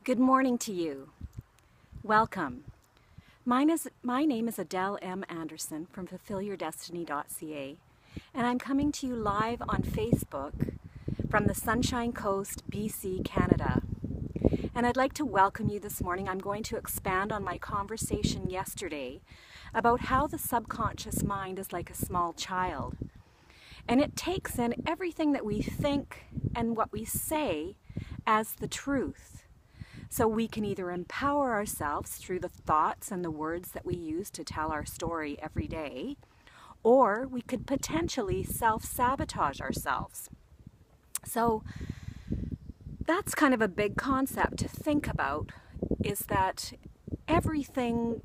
Good morning to you. Welcome. My name is Adele M. Anderson from fulfilyourdestiny.ca, and I'm coming to you live on Facebook from the Sunshine Coast, BC, Canada. And I'd like to welcome you this morning. I'm going to expand on my conversation yesterday about how the subconscious mind is like a small child. And it takes in everything that we think and what we say as the truth. So we can either empower ourselves through the thoughts and the words that we use to tell our story every day, or we could potentially self-sabotage ourselves. So that's kind of a big concept to think about, is that everything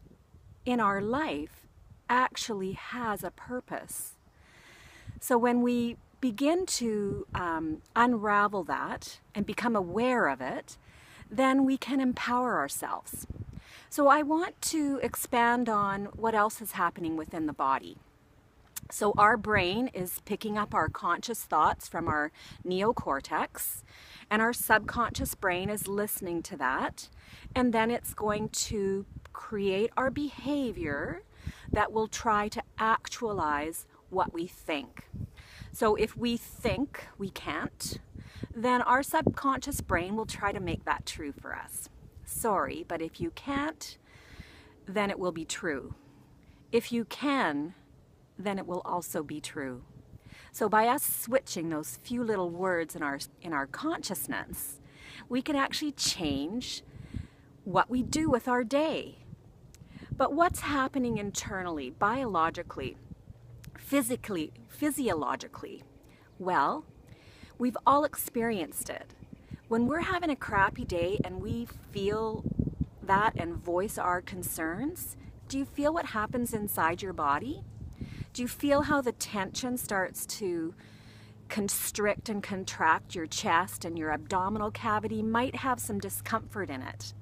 in our life actually has a purpose. So when we begin to unravel that and become aware of it, then we can empower ourselves. So I want to expand on what else is happening within the body. So our brain is picking up our conscious thoughts from our neocortex, and our subconscious brain is listening to that, and then it's going to create our behavior that will try to actualize what we think. So if we think we can't, then our subconscious brain will try to make that true for us. Sorry, but if you can't, then it will be true. If you can, then it will also be true. So by us switching those few little words in our consciousness, we can actually change what we do with our day. But what's happening internally, biologically, physically, physiologically? Well, we've all experienced it. When we're having a crappy day and we feel that and voice our concerns, do you feel what happens inside your body? Do you feel how the tension starts to constrict and contract your chest, and your abdominal cavity might have some discomfort in it?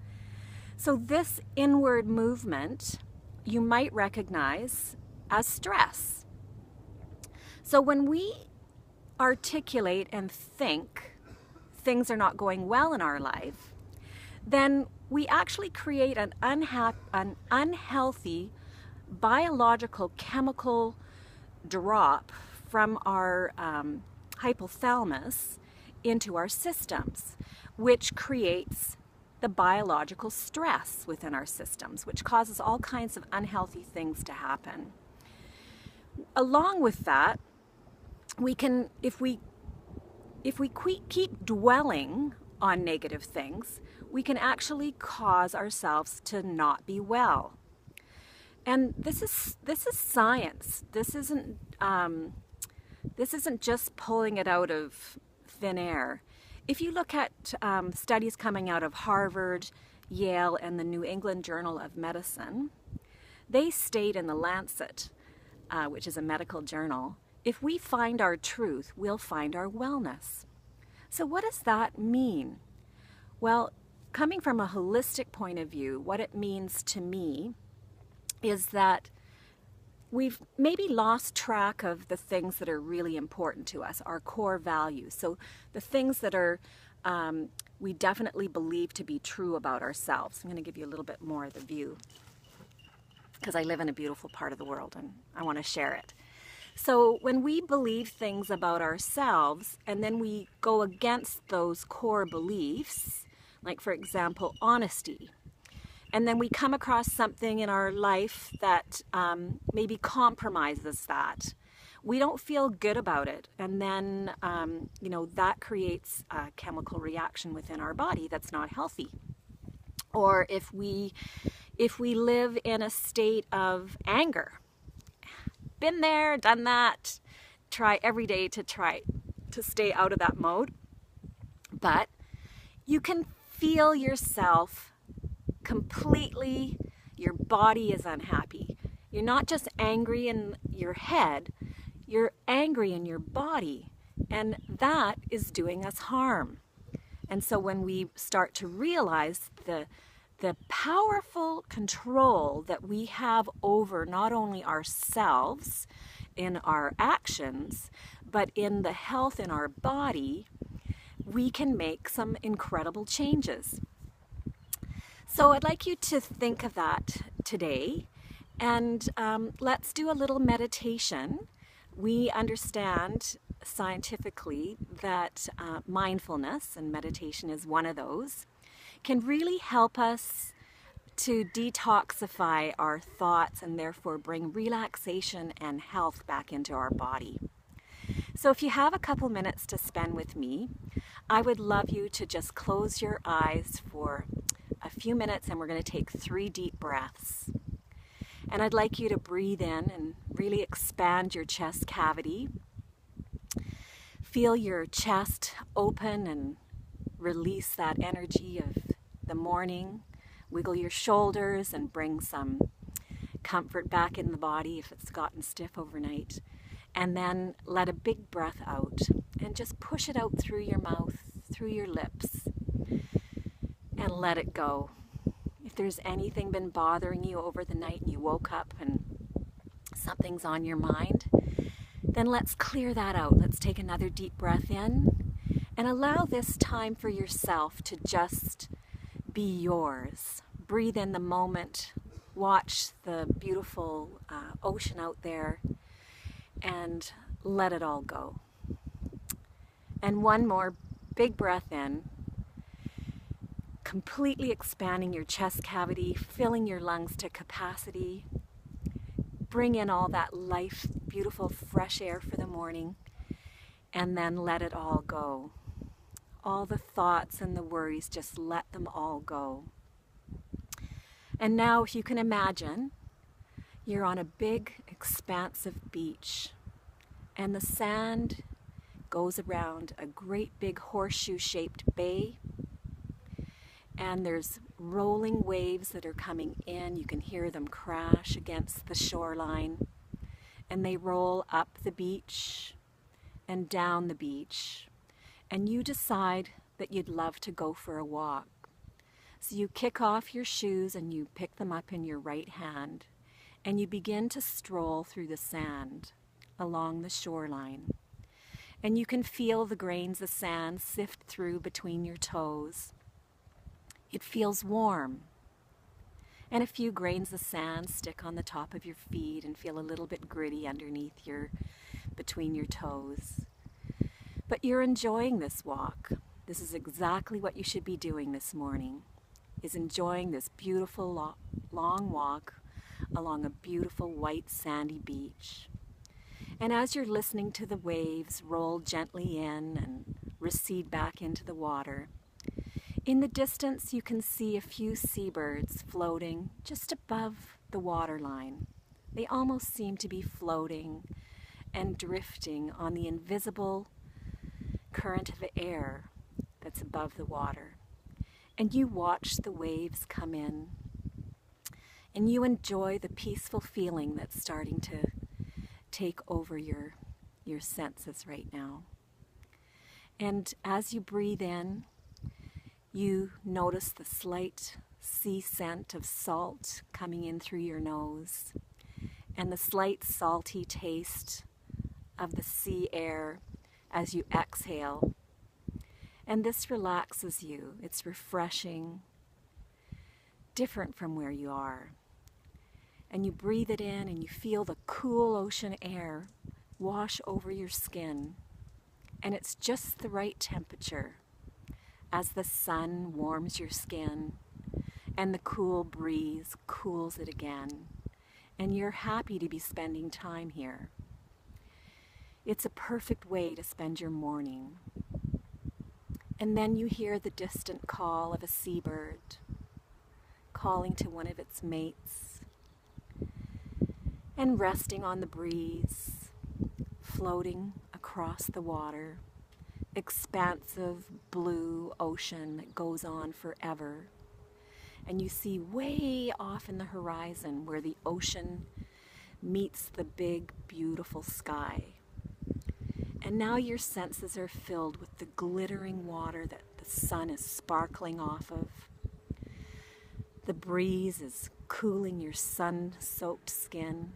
So this inward movement you might recognize as stress. So when we articulate and think things are not going well in our life, then we actually create an unhealthy biological chemical drop from our hypothalamus into our systems, which creates the biological stress within our systems, which causes all kinds of unhealthy things to happen. Along with that, we can, if we keep dwelling on negative things, we can actually cause ourselves to not be well. And this is science. This isn't just pulling it out of thin air. If you look at studies coming out of Harvard, Yale, and the New England Journal of Medicine, they state in the Lancet, which is a medical journal, if we find our truth, we'll find our wellness. So what does that mean? Well, coming from a holistic point of view, what it means to me is that we've maybe lost track of the things that are really important to us, our core values. So the things that are we definitely believe to be true about ourselves. I'm going to give you a little bit more of the view because I live in a beautiful part of the world and I want to share it. So when we believe things about ourselves and then we go against those core beliefs, like for example, honesty, and then we come across something in our life that maybe compromises that, we don't feel good about it, and then that creates a chemical reaction within our body that's not healthy. Or if we live in a state of anger, been there, done that, try every day to stay out of that mode. But you can feel yourself completely, your body is unhappy. You're not just angry in your head, you're angry in your body, and that is doing us harm. And so when we start to realize the powerful control that we have over not only ourselves in our actions, but in the health in our body, we can make some incredible changes. So I'd like you to think of that today, and let's do a little meditation. We understand scientifically that mindfulness, and meditation is one of those, can really help us to detoxify our thoughts and therefore bring relaxation and health back into our body. So if you have a couple minutes to spend with me, I would love you to just close your eyes for a few minutes, and we're going to take 3 deep breaths. And I'd like you to breathe in and really expand your chest cavity. Feel your chest open and release that energy of the morning. Wiggle your shoulders and bring some comfort back in the body if it's gotten stiff overnight. And then let a big breath out and just push it out through your mouth, through your lips, and let it go. If there's anything been bothering you over the night and you woke up and something's on your mind, then let's clear that out. Let's take another deep breath in and allow this time for yourself to just be yours. Breathe in the moment, watch the beautiful ocean out there, and let it all go. And one more big breath in, completely expanding your chest cavity, filling your lungs to capacity. Bring in all that life, beautiful fresh air for the morning, and then let it all go. All the thoughts and the worries, just let them all go. And now, if you can imagine, you're on a big, expansive beach, and the sand goes around a great big horseshoe-shaped bay, and there's rolling waves that are coming in. You can hear them crash against the shoreline, and they roll up the beach and down the beach, and you decide that you'd love to go for a walk. So you kick off your shoes and you pick them up in your right hand, and you begin to stroll through the sand along the shoreline. And you can feel the grains of sand sift through between your toes. It feels warm. And a few grains of sand stick on the top of your feet and feel a little bit gritty underneath between your toes. But you're enjoying this walk. This is exactly what you should be doing this morning, is enjoying this beautiful long walk along a beautiful white sandy beach. And as you're listening to the waves roll gently in and recede back into the water, in the distance you can see a few seabirds floating just above the waterline. They almost seem to be floating and drifting on the invisible current of air that's above the water. And you watch the waves come in, and you enjoy the peaceful feeling that's starting to take over your senses right now. And as you breathe in, you notice the slight sea scent of salt coming in through your nose, and the slight salty taste of the sea air as you exhale. And this relaxes you. It's refreshing, different from where you are. And you breathe it in and you feel the cool ocean air wash over your skin. And it's just the right temperature as the sun warms your skin and the cool breeze cools it again. And you're happy to be spending time here. It's a perfect way to spend your morning. And then you hear the distant call of a seabird calling to one of its mates, and resting on the breeze, floating across the water, expansive blue ocean that goes on forever. And you see way off in the horizon where the ocean meets the big, beautiful sky. And now your senses are filled with the glittering water that the sun is sparkling off of. The breeze is cooling your sun-soaked skin.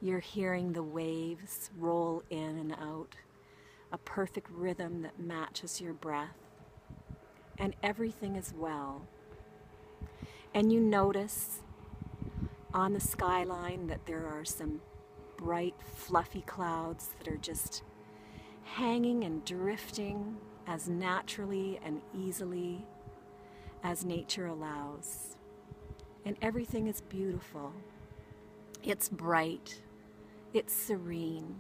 You're hearing the waves roll in and out, a perfect rhythm that matches your breath. And everything is well. And you notice on the skyline that there are some bright, fluffy clouds that are just hanging and drifting as naturally and easily as nature allows. And everything is beautiful. It's bright. It's serene.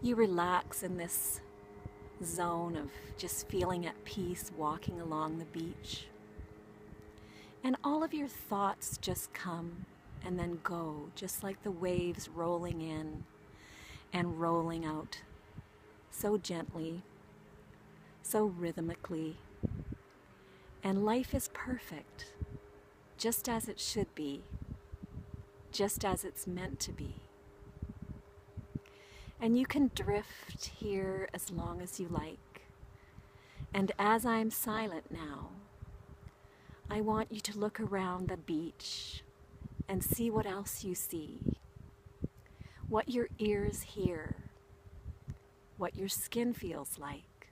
You relax in this zone of just feeling at peace walking along the beach. And all of your thoughts just come and then go, just like the waves rolling in and rolling out, so gently, so rhythmically. And life is perfect, just as it should be, just as it's meant to be. And you can drift here as long as you like. And as I'm silent now, I want you to look around the beach and see what else you see, what your ears hear, what your skin feels like,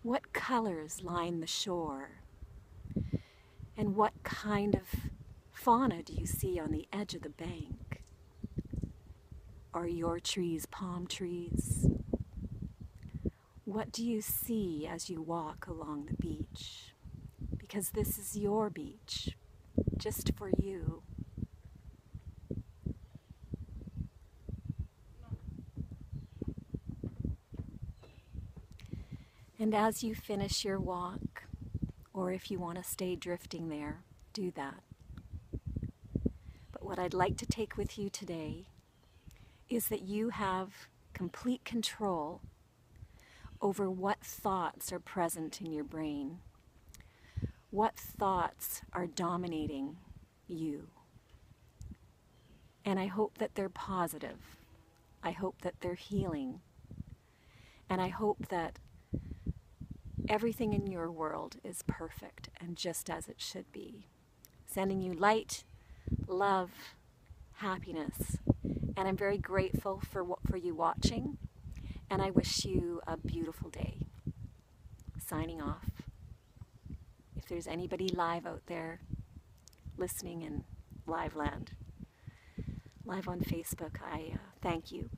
what colors line the shore, and what kind of fauna do you see on the edge of the bank? Are your trees palm trees? What do you see as you walk along the beach? Because this is your beach, just for you. And as you finish your walk, or if you want to stay drifting there, do that. But what I'd like to take with you today is that you have complete control over what thoughts are present in your brain, what thoughts are dominating you. And I hope that they're positive. I hope that they're healing. And I hope that everything in your world is perfect and just as it should be. Sending you light, love, happiness. And I'm very grateful for you watching. And I wish you a beautiful day. Signing off. If there's anybody live out there listening in live land, live on Facebook, I thank you.